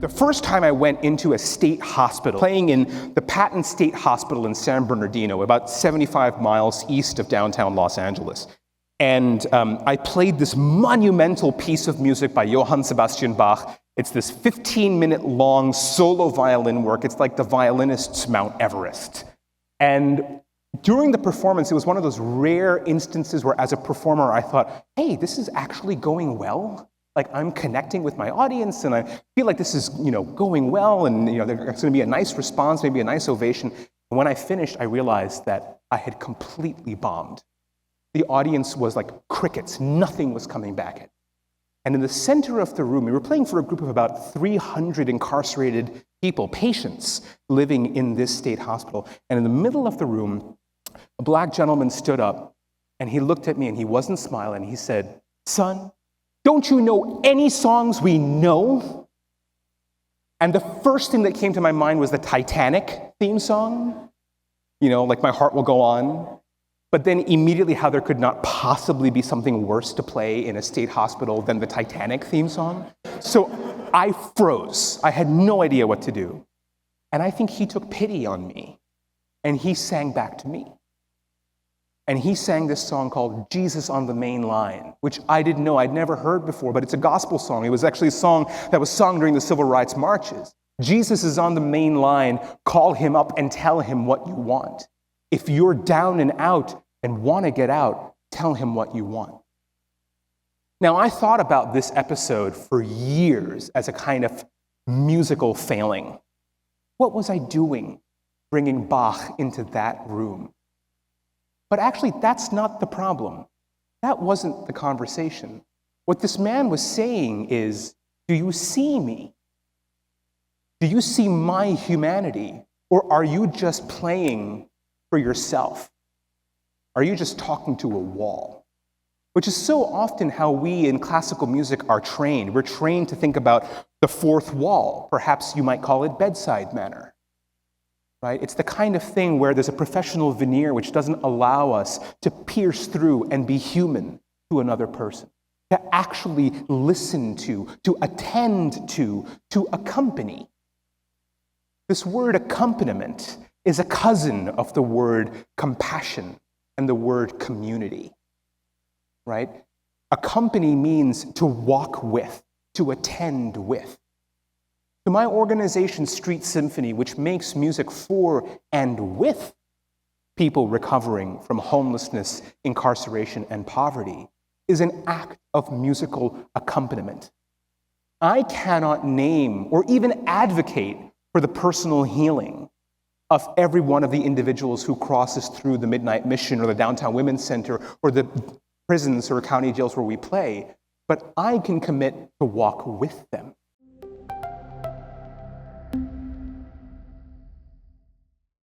The first time I went into a state hospital, playing in the Patton State Hospital in San Bernardino, about 75 miles east of downtown Los Angeles. And I played this monumental piece of music by Johann Sebastian Bach. It's this 15-minute long solo violin work. It's like the violinist's Mount Everest. And during the performance, it was one of those rare instances where as a performer, I thought, hey, this is actually going well. Like I'm connecting with my audience and I feel like this is, going well and, there's going to be a nice response, maybe a nice ovation. And when I finished, I realized that I had completely bombed. The audience was like crickets. Nothing was coming back at. And in the center of the room, we were playing for a group of about 300 incarcerated people, patients living in this state hospital. And in the middle of the room, a black gentleman stood up and he looked at me and he wasn't smiling. He said, "Son, don't you know any songs we know?" And the first thing that came to my mind was the Titanic theme song, like My Heart Will Go On. But then immediately how there could not possibly be something worse to play in a state hospital than the Titanic theme song. So I froze. I had no idea what to do. And I think he took pity on me and he sang back to me. And he sang this song called Jesus on the Main Line, which I didn't know, I'd never heard before, but it's a gospel song. It was actually a song that was sung during the civil rights marches. Jesus is on the main line, call him up and tell him what you want. If you're down and out and want to get out, tell him what you want. Now, I thought about this episode for years as a kind of musical failing. What was I doing bringing Bach into that room? But actually, that's not the problem. That wasn't the conversation. What this man was saying is, do you see me? Do you see my humanity? Or are you just playing for yourself? Are you just talking to a wall? Which is so often how we in classical music are trained. We're trained to think about the fourth wall. Perhaps you might call it bedside manner. Right? It's the kind of thing where there's a professional veneer which doesn't allow us to pierce through and be human to another person, to actually listen to attend to accompany. This word accompaniment is a cousin of the word compassion and the word community, right? Accompany means to walk with, to attend with. So my organization, Street Symphony, which makes music for and with people recovering from homelessness, incarceration, and poverty, is an act of musical accompaniment. I cannot name or even advocate for the personal healing of every one of the individuals who crosses through the Midnight Mission or the Downtown Women's Center or the prisons or county jails where we play, but I can commit to walk with them.